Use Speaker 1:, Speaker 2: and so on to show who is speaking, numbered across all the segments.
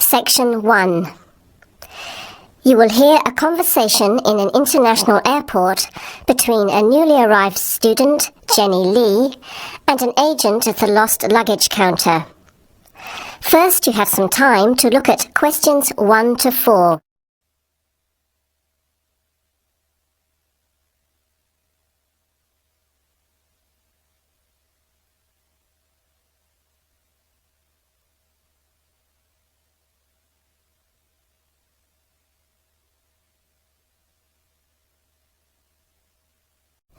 Speaker 1: Section 1. You will hear a conversation in an international airport between a newly arrived student, Jenny Lee, and an agent at the lost luggage counter. First, you have some time to look at questions 1 to 4.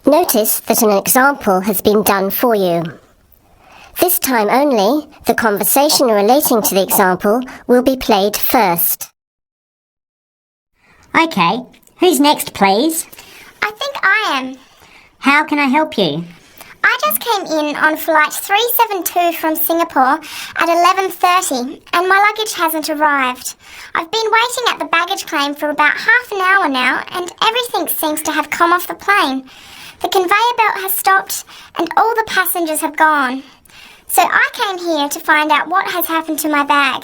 Speaker 1: Notice that an example has been done for you. This time only, the conversation relating to the example will be played first.
Speaker 2: Okay, who's next, please?
Speaker 3: I think I am.
Speaker 2: How can I help you?
Speaker 3: I just came in on flight 372 from Singapore at 11:30 and my luggage hasn't arrived. I've been waiting at the baggage claim for about half an hour now and everything seems to have come off the plane. The conveyor belt has stopped and all the passengers have gone. So I came here to find out what has happened to my bag.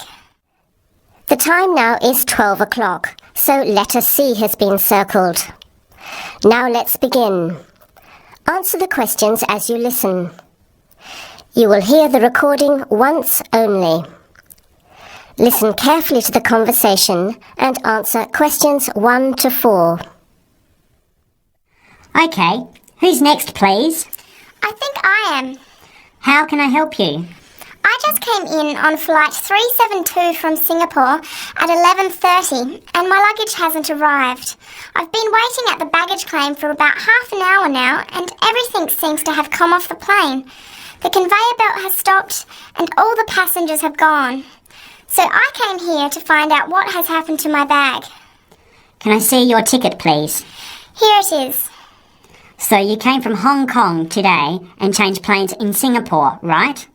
Speaker 1: The time now is 12 o'clock, so letter C has been circled. Now let's begin. Answer the questions as you listen. You will hear the recording once only. Listen carefully to the conversation and answer questions 1 to 4.
Speaker 2: Okay, who's next, please?
Speaker 3: I think I am.
Speaker 2: How can I help you?
Speaker 3: I just came in on flight 372 from Singapore at 11:30 and my luggage hasn't arrived. I've been waiting at the baggage claim for about half an hour now and everything seems to have come off the plane. The conveyor belt has stopped and all the passengers have gone. So I came here to find out what has happened to my bag.
Speaker 2: Can I see your ticket, please?
Speaker 3: Here it is.
Speaker 2: So you came from Hong Kong today and changed planes in Singapore, right?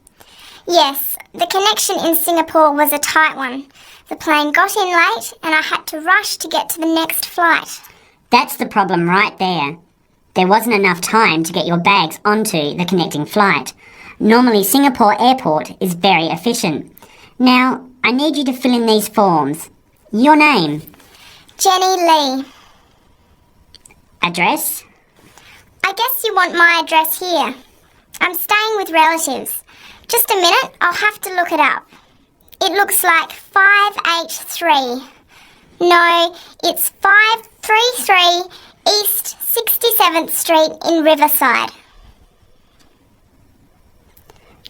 Speaker 3: Yes, the connection in Singapore was a tight one. The plane got in late and I had to rush to get to the next flight.
Speaker 2: That's the problem right there. There wasn't enough time to get your bags onto the connecting flight. Normally Singapore Airport is very efficient. Now, I need you to fill in these forms. Your name.
Speaker 3: Jenny Lee.
Speaker 2: Address.
Speaker 3: I guess you want my address here. I'm staying with relatives. Just a minute, I'll have to look it up. It looks like 583. No, it's 533 East 67th Street in Riverside.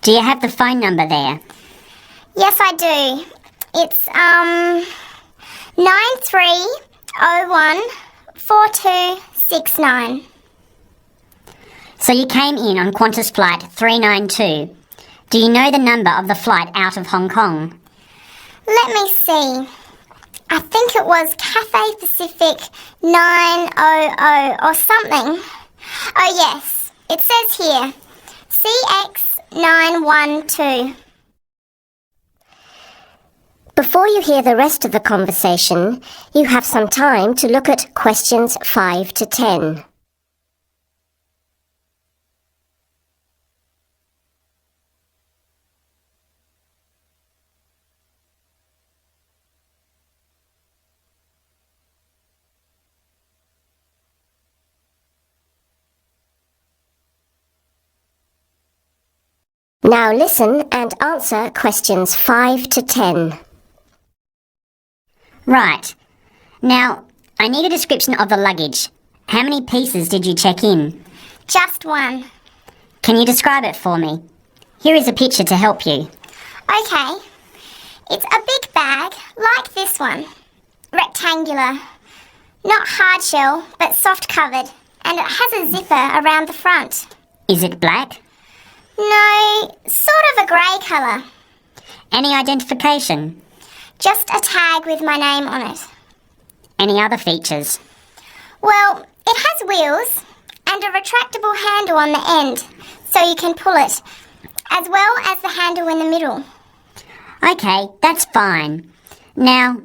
Speaker 2: Do you have the phone number there?
Speaker 3: Yes, I do. It's 93014269.
Speaker 2: So you came in on Qantas Flight 392. Do you know the number of the flight out of Hong Kong?
Speaker 3: Let me see. I think it was Cathay Pacific 900 or something. Oh yes, it says here, CX912.
Speaker 1: Before you hear the rest of the conversation, you have some time to look at questions 5 to 10. Now listen and answer questions 5 to 10.
Speaker 2: Right. Now, I need a description of the luggage. How many pieces did you check in?
Speaker 3: Just one.
Speaker 2: Can you describe it for me? Here is a picture to help you.
Speaker 3: Okay. It's a big bag, like this one. Rectangular. Not hard shell, but soft covered. And it has a zipper around the front.
Speaker 2: Is it black?
Speaker 3: No, sort of a grey colour.
Speaker 2: Any identification?
Speaker 3: Just a tag with my name on it.
Speaker 2: Any other features?
Speaker 3: Well, it has wheels and a retractable handle on the end, so you can pull it, as well as the handle in the middle.
Speaker 2: Okay, that's fine. Now,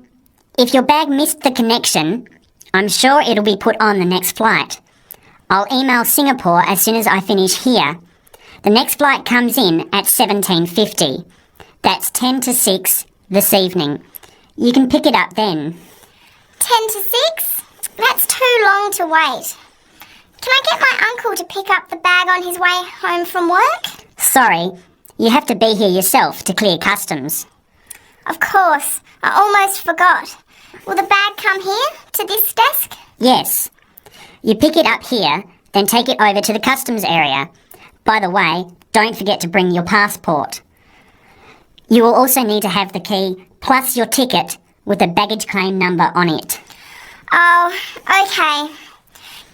Speaker 2: if your bag missed the connection, I'm sure it'll be put on the next flight. I'll email Singapore as soon as I finish here. The next flight comes in at 17:50. That's 10 to 6 this evening. You can pick it up then.
Speaker 3: 10 to 6? That's too long to wait. Can I get my uncle to pick up the bag on his way home from work?
Speaker 2: Sorry, you have to be here yourself to clear customs.
Speaker 3: Of course, I almost forgot. Will the bag come here, to this desk?
Speaker 2: Yes. You pick it up here, then take it over to the customs area. By the way, don't forget to bring your passport. You will also need to have the key plus your ticket with a baggage claim number on it.
Speaker 3: Oh, okay.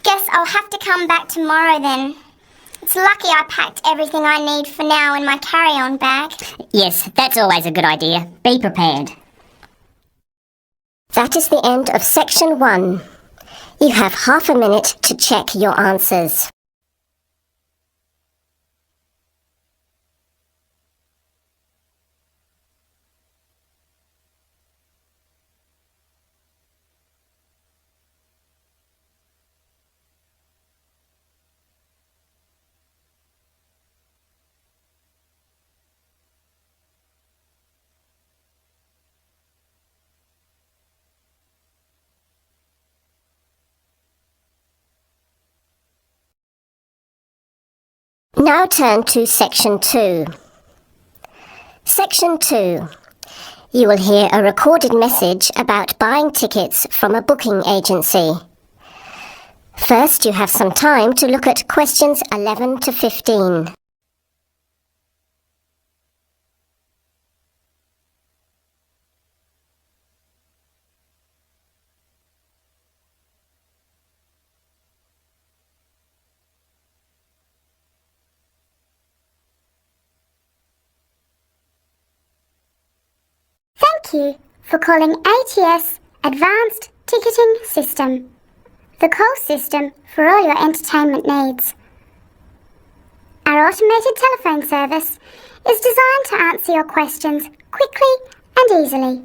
Speaker 3: Guess I'll have to come back tomorrow then. It's lucky I packed everything I need for now in my carry-on bag.
Speaker 2: Yes, that's always a good idea. Be prepared.
Speaker 1: That is the end of section 1. You have half a minute to check your answers. Now turn to section 2. Section 2. You will hear a recorded message about buying tickets from a booking agency. First, you have some time to look at questions 11 to 15.
Speaker 3: Thank you for calling ATS Advanced Ticketing System, the call system for all your entertainment needs. Our automated telephone service is designed to answer your questions quickly and easily.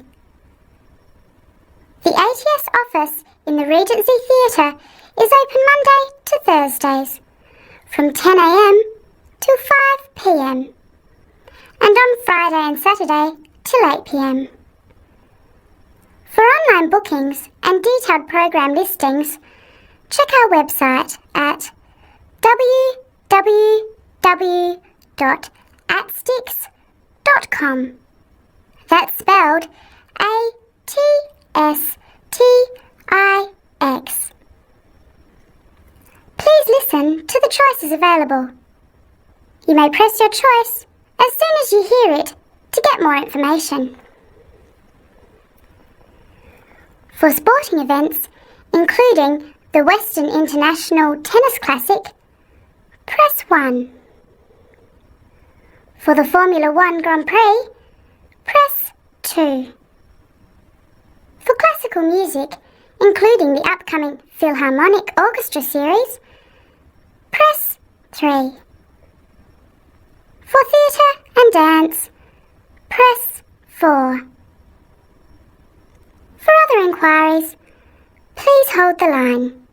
Speaker 3: The ATS office in the Regency Theatre is open Monday to Thursdays from 10 a.m. till 5 p.m. and on Friday and Saturday till 8 p.m. For online bookings and detailed program listings, check our website at www.atstix.com. That's spelled ATSTIX. Please listen to the choices available. You may press your choice as soon as you hear it to get more information. For sporting events, including the Western International Tennis Classic, press 1. For the Formula 1 Grand Prix, press 2. For classical music, including the upcoming Philharmonic Orchestra series, press 3. For theatre and dance, press 4. For other inquiries, please hold the line.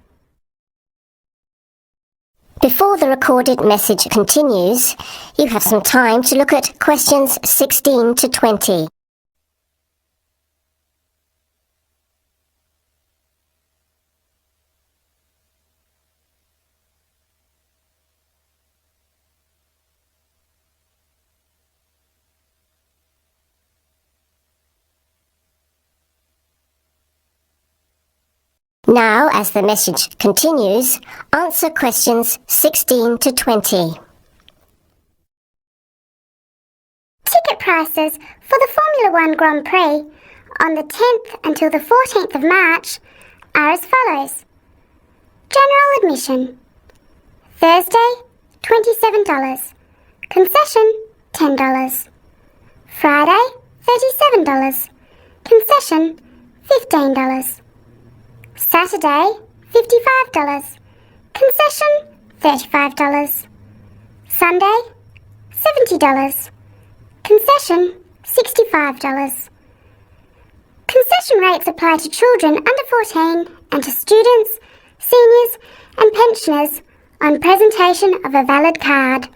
Speaker 1: Before the recorded message continues, you have some time to look at questions 16 to 20. Now, as the message continues, answer questions 16 to 20.
Speaker 3: Ticket prices for the Formula 1 Grand Prix on the 10th until the 14th of March are as follows. General admission. Thursday, $27. Concession, $10. Friday, $37. Concession, $15. Saturday, $55. Concession, $35. Sunday, $70. Concession, $65. Concession rates apply to children under 14 and to students, seniors and pensioners on presentation of a valid card.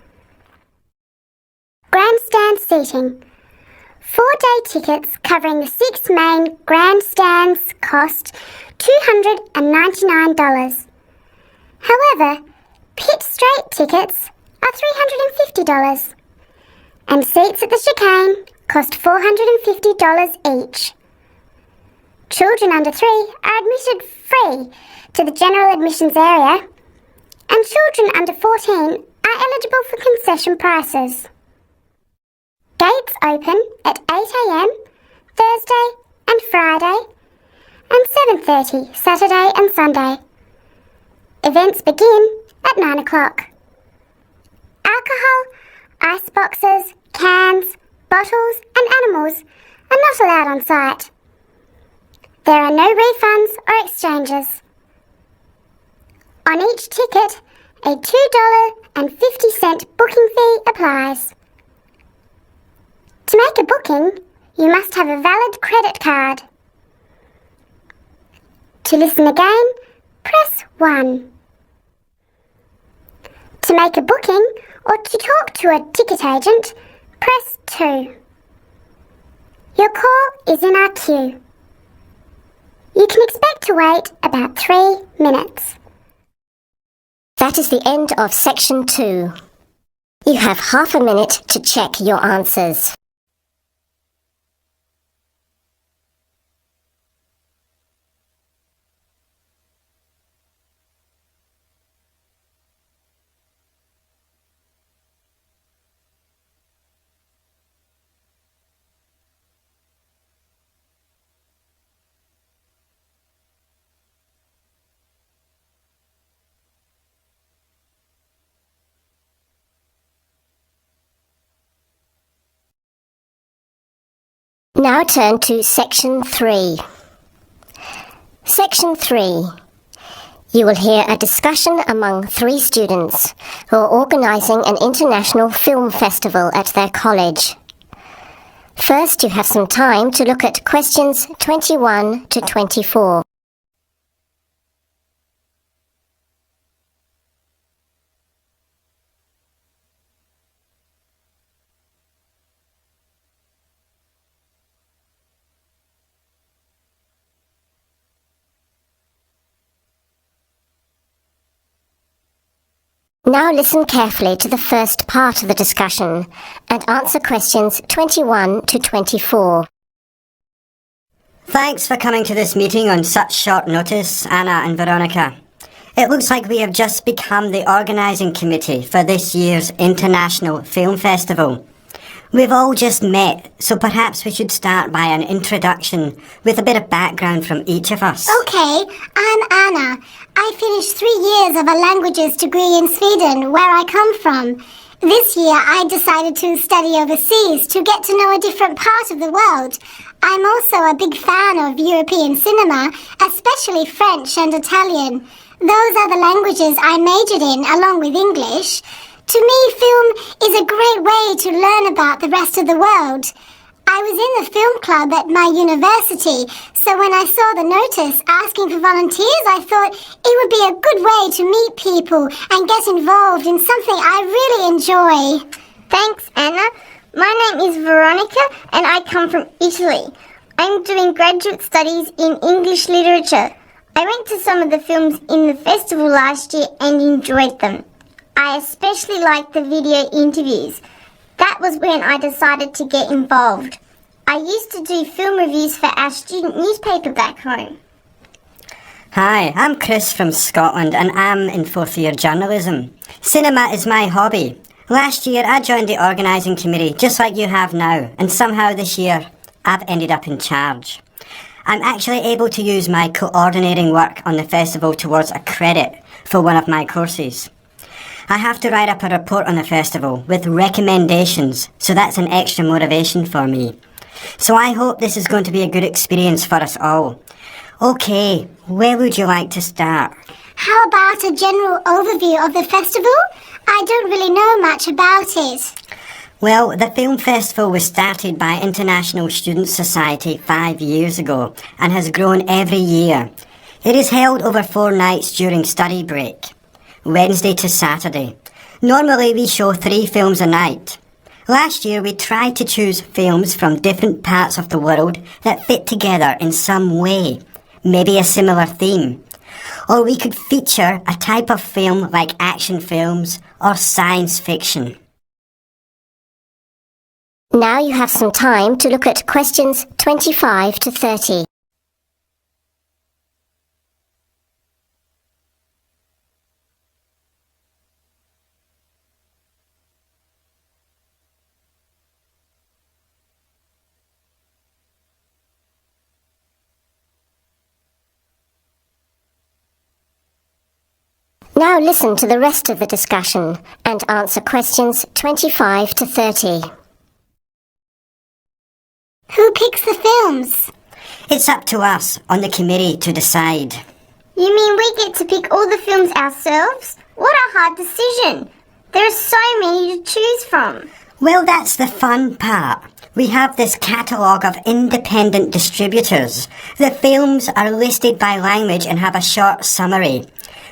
Speaker 3: Grandstand seating. 4-day tickets covering the 6 main grandstands cost $299. However, pit straight tickets are $350, and seats at the chicane cost $450 each. Children under 3 are admitted free to the general admissions area, and children under 14 are eligible for concession prices. Gates open at 8 a.m. Thursday and Friday, and 7:30 Saturday and Sunday. Events begin at 9 o'clock. Alcohol, ice boxes, cans, bottles and animals are not allowed on site. There are no refunds or exchanges. On each ticket, a $2.50 booking fee applies. To make a booking, you must have a valid credit card. To listen again, press 1. To make a booking or to talk to a ticket agent, press 2. Your call is in our queue. You can expect to wait about 3 minutes.
Speaker 1: That is the end of section 2. You have half a minute to check your answers. Now turn to section 3. Section 3. You will hear a discussion among 3 students who are organising an international film festival at their college. First, you have some time to look at questions 21 to 24. Now listen carefully to the first part of the discussion and answer questions 21 to 24.
Speaker 4: Thanks for coming to this meeting on such short notice, Anna and Veronica. It looks like we have just become the organising committee for this year's International Film Festival. We've all just met, so perhaps we should start by an introduction with a bit of background from each of us.
Speaker 3: Okay, I'm Anna. I finished 3 years of a languages degree in Sweden, where I come from. This year I decided to study overseas to get to know a different part of the world. I'm also a big fan of European cinema, especially French and Italian. Those are the languages I majored in along with English. To me, film is a great way to learn about the rest of the world. I was in the film club at my university, so when I saw the notice asking for volunteers, I thought it would be a good way to meet people and get involved in something I really enjoy.
Speaker 5: Thanks, Anna. My name is Veronica and I come from Italy. I'm doing graduate studies in English literature. I went to some of the films in the festival last year and enjoyed them. I especially liked the video interviews. That was when I decided to get involved. I used to do film reviews for our student newspaper back home.
Speaker 4: Hi, I'm Chris from Scotland and I'm in 4th year journalism. Cinema is my hobby. Last year I joined the organising committee just like you have now, and somehow this year I've ended up in charge. I'm actually able to use my coordinating work on the festival towards a credit for one of my courses. I have to write up a report on the festival with recommendations, so that's an extra motivation for me. So I hope this is going to be a good experience for us all. Okay, where would you like to start?
Speaker 3: How about a general overview of the festival? I don't really know much about it.
Speaker 4: Well, the film festival was started by International Student Society 5 years ago and has grown every year. It is held over 4 nights during study break, Wednesday to Saturday. Normally we show 3 films a night. Last year we tried to choose films from different parts of the world that fit together in some way, maybe a similar theme. Or we could feature a type of film like action films or science fiction.
Speaker 1: Now you have some time to look at questions 25 to 30. Now listen to the rest of the discussion and answer questions 25 to 30.
Speaker 5: Who picks the films?
Speaker 4: It's up to us on the committee to decide.
Speaker 5: You mean we get to pick all the films ourselves? What a hard decision. There are so many to choose from.
Speaker 4: Well, that's the fun part. We have this catalogue of independent distributors. The films are listed by language and have a short summary.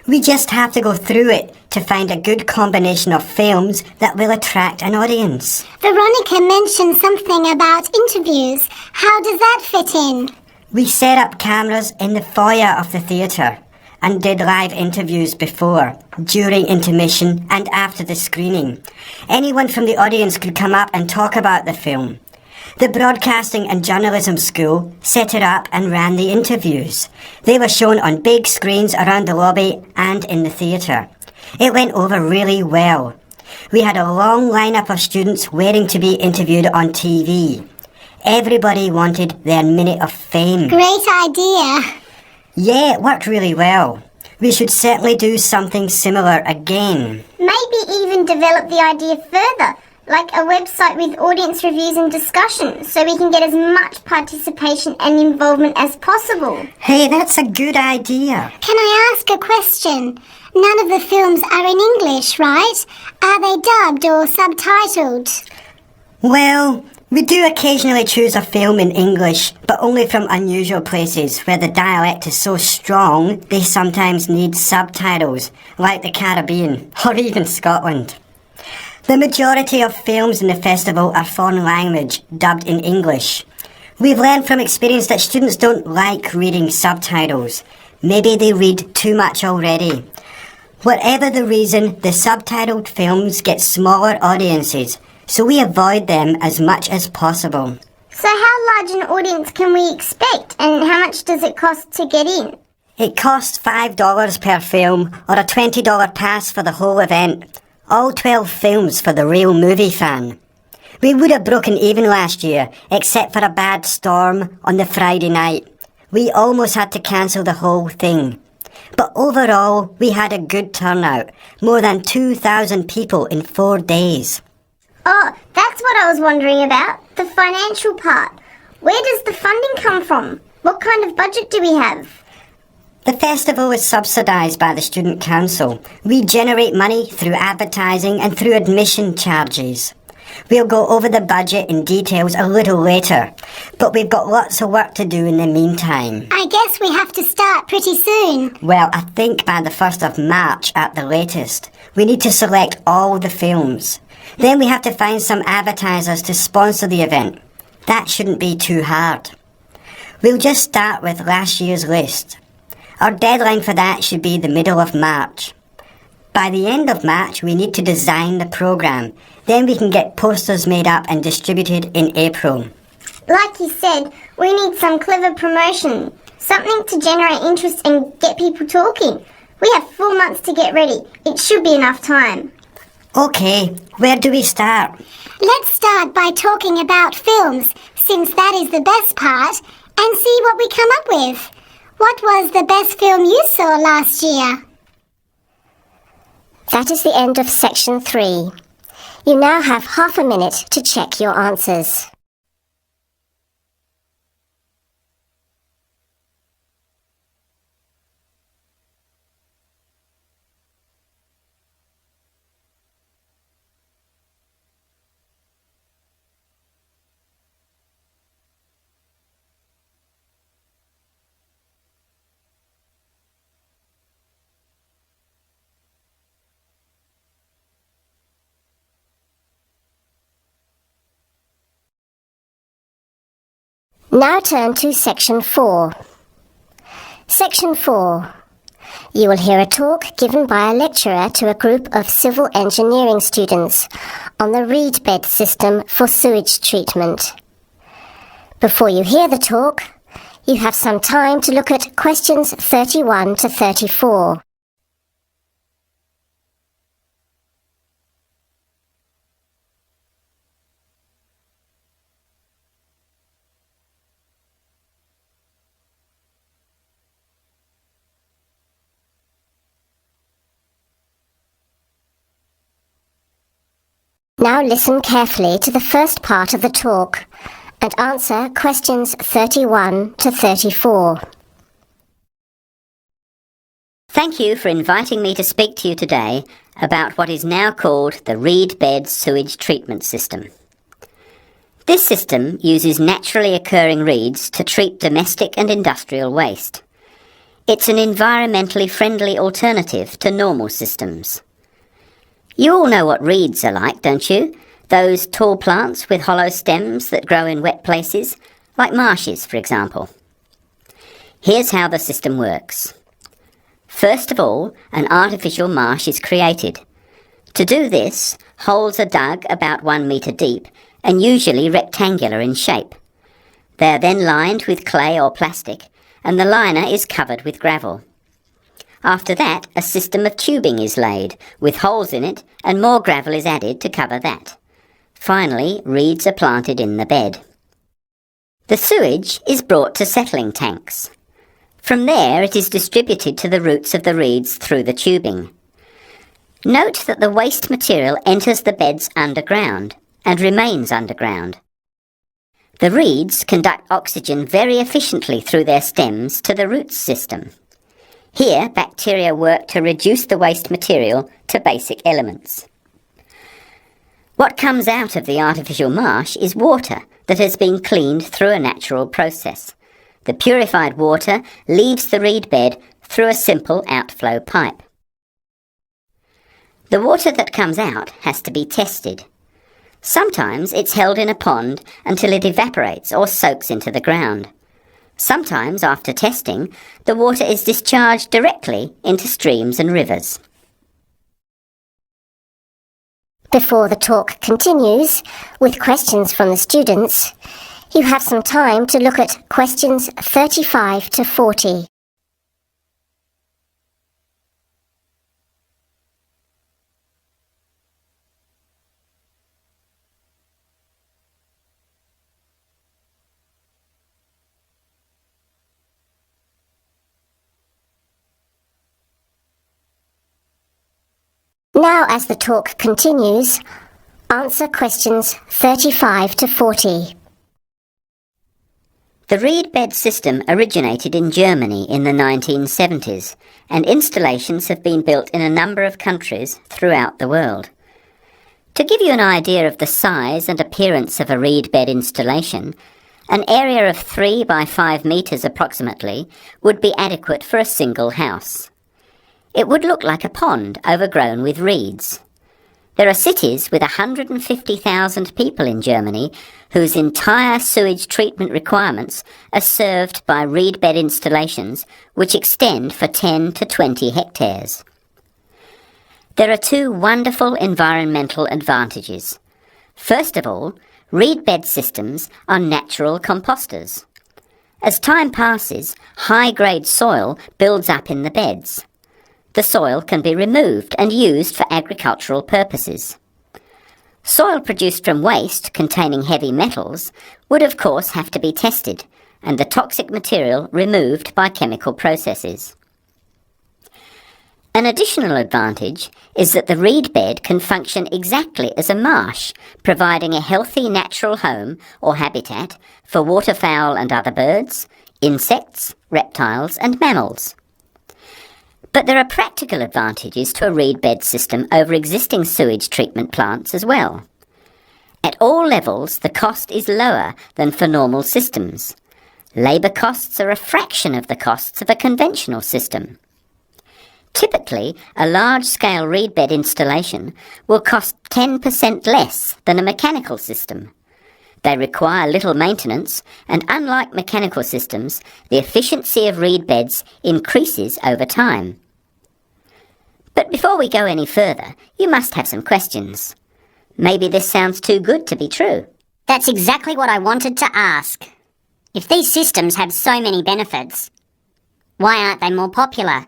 Speaker 4: We just have to go through it to find a good combination of films that will attract an audience.
Speaker 5: Veronica mentioned something about interviews. How does that fit in?
Speaker 4: We set up cameras in the foyer of the theatre and did live interviews before, during intermission and after the screening. Anyone from the audience could come up and talk about the film. The Broadcasting and Journalism School set it up and ran the interviews. They were shown on big screens around the lobby and in the theatre. It went over really well. We had a long lineup of students waiting to be interviewed on TV. Everybody wanted their minute of fame.
Speaker 5: Great idea.
Speaker 4: Yeah, it worked really well. We should certainly do something similar again.
Speaker 5: Maybe even develop the idea further, like a website with audience reviews and discussion, so we can get as much participation and involvement as possible.
Speaker 4: Hey, that's a good idea.
Speaker 5: Can I ask a question? None of the films are in English, right? Are they dubbed or subtitled?
Speaker 4: Well, we do occasionally choose a film in English, but only from unusual places where the dialect is so strong they sometimes need subtitles, like the Caribbean or even Scotland. The majority of films in the festival are foreign language, dubbed in English. We've learned from experience that students don't like reading subtitles. Maybe they read too much already. Whatever the reason, the subtitled films get smaller audiences, so we avoid them as much as possible.
Speaker 5: So how large an audience can we expect, and how much does it cost to get in?
Speaker 4: It costs $5 per film, or a $20 pass for the whole event. All 12 films for the real movie fan. We would have broken even last year, except for a bad storm on the Friday night. We almost had to cancel the whole thing. But overall, we had a good turnout. More than 2,000 people in 4 days.
Speaker 5: Oh, that's what I was wondering about, the financial part. Where does the funding come from? What kind of budget do we have?
Speaker 4: The festival is subsidised by the Student Council. We generate money through advertising and through admission charges. We'll go over the budget in details a little later, but we've got lots of work to do in the meantime.
Speaker 5: I guess we have to start pretty soon.
Speaker 4: Well, I think by the 1st of March at the latest. We need to select all the films. Then we have to find some advertisers to sponsor the event. That shouldn't be too hard. We'll just start with last year's list. Our deadline for that should be the middle of March. By the end of March, we need to design the programme. Then we can get posters made up and distributed in April.
Speaker 5: Like you said, we need some clever promotion. Something to generate interest and get people talking. We have 4 months to get ready. It should be enough time.
Speaker 4: Okay, where do we start?
Speaker 5: Let's start by talking about films, since that is the best part, and see what we come up with. What was the best film you saw last year?
Speaker 1: That is the end of section 3. You now have half a minute to check your answers. Now turn to Section 4. Section 4. You will hear a talk given by a lecturer to a group of civil engineering students on the reed bed system for sewage treatment. Before you hear the talk, you have some time to look at questions 31 to 34. Now listen carefully to the first part of the talk and answer questions 31 to 34.
Speaker 6: Thank you for inviting me to speak to you today about what is now called the reed bed sewage treatment system. This system uses naturally occurring reeds to treat domestic and industrial waste. It's an environmentally friendly alternative to normal systems. You all know what reeds are like, don't you? Those tall plants with hollow stems that grow in wet places, like marshes, for example. Here's how the system works. First of all, an artificial marsh is created. To do this, holes are dug about 1 metre deep and usually rectangular in shape. They are then lined with clay or plastic, and the liner is covered with gravel. After that, a system of tubing is laid, with holes in it, and more gravel is added to cover that. Finally, reeds are planted in the bed. The sewage is brought to settling tanks. From there, it is distributed to the roots of the reeds through the tubing. Note that the waste material enters the beds underground and remains underground. The reeds conduct oxygen very efficiently through their stems to the roots system. Here, bacteria work to reduce the waste material to basic elements. What comes out of the artificial marsh is water that has been cleaned through a natural process. The purified water leaves the reed bed through a simple outflow pipe. The water that comes out has to be tested. Sometimes it's held in a pond until it evaporates or soaks into the ground. Sometimes, after testing, the water is discharged directly into streams and rivers.
Speaker 1: Before the talk continues, with questions from the students, you have some time to look at questions 35 to 40. Now, as the talk continues, answer questions 35 to 40.
Speaker 6: The reed bed system originated in Germany in the 1970s, and installations have been built in a number of countries throughout the world. To give you an idea of the size and appearance of a reed bed installation, an area of 3 by 5 metres approximately would be adequate for a single house. It would look like a pond overgrown with reeds. There are cities with 150,000 people in Germany whose entire sewage treatment requirements are served by reed bed installations which extend for 10 to 20 hectares. There are 2 wonderful environmental advantages. First of all, reed bed systems are natural composters. As time passes, high-grade soil builds up in the beds. The soil can be removed and used for agricultural purposes. Soil produced from waste containing heavy metals would of course have to be tested and the toxic material removed by chemical processes. An additional advantage is that the reed bed can function exactly as a marsh, providing a healthy natural home or habitat for waterfowl and other birds, insects, reptiles and mammals. But there are practical advantages to a reed bed system over existing sewage treatment plants as well. At all levels, the cost is lower than for normal systems. Labour costs are a fraction of the costs of a conventional system. Typically, a large-scale reed bed installation will cost 10% less than a mechanical system. They require little maintenance, and unlike mechanical systems, the efficiency of reed beds increases over time. But before we go any further, you must have some questions. Maybe this sounds too good to be true.
Speaker 2: That's exactly what I wanted to ask. If these systems have so many benefits, why aren't they more popular?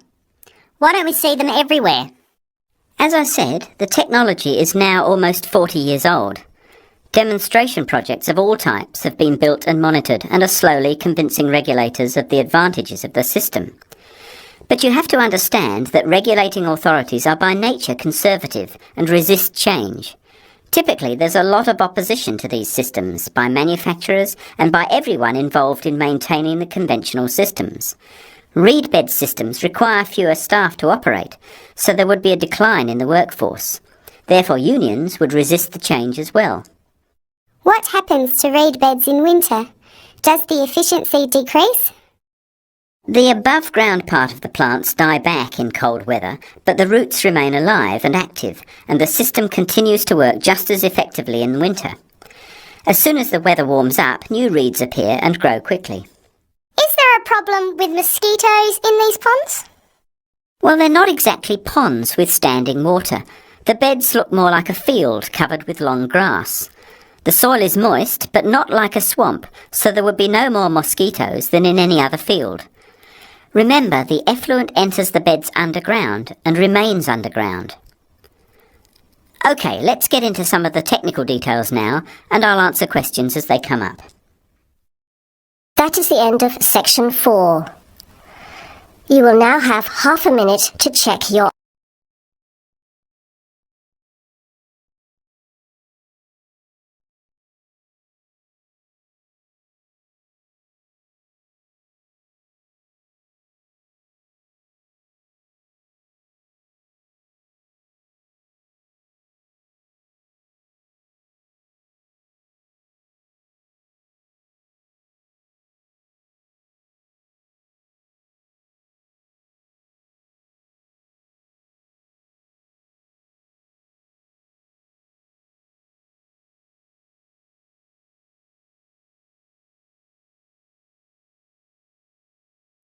Speaker 2: Why don't we see them everywhere?
Speaker 6: As I said, the technology is now almost 40 years old. Demonstration projects of all types have been built and monitored and are slowly convincing regulators of the advantages of the system. But you have to understand that regulating authorities are by nature conservative and resist change. Typically, there's a lot of opposition to these systems by manufacturers and by everyone involved in maintaining the conventional systems. Reed bed systems require fewer staff to operate, so there would be a decline in the workforce. Therefore, unions would resist the change as well.
Speaker 3: What happens to reed beds in winter? Does the efficiency decrease?
Speaker 6: The above-ground part of the plants die back in cold weather, but the roots remain alive and active, and the system continues to work just as effectively in winter. As soon as the weather warms up, new reeds appear and grow quickly.
Speaker 3: Is there a problem with mosquitoes in these ponds?
Speaker 6: Well, they're not exactly ponds with standing water. The beds look more like a field covered with long grass. The soil is moist, but not like a swamp, so there would be no more mosquitoes than in any other field. Remember, the effluent enters the beds underground and remains underground. OK, let's get into some of the technical details now, and I'll answer questions as they come up.
Speaker 1: That is the end of section 4. You will now have half a minute to check your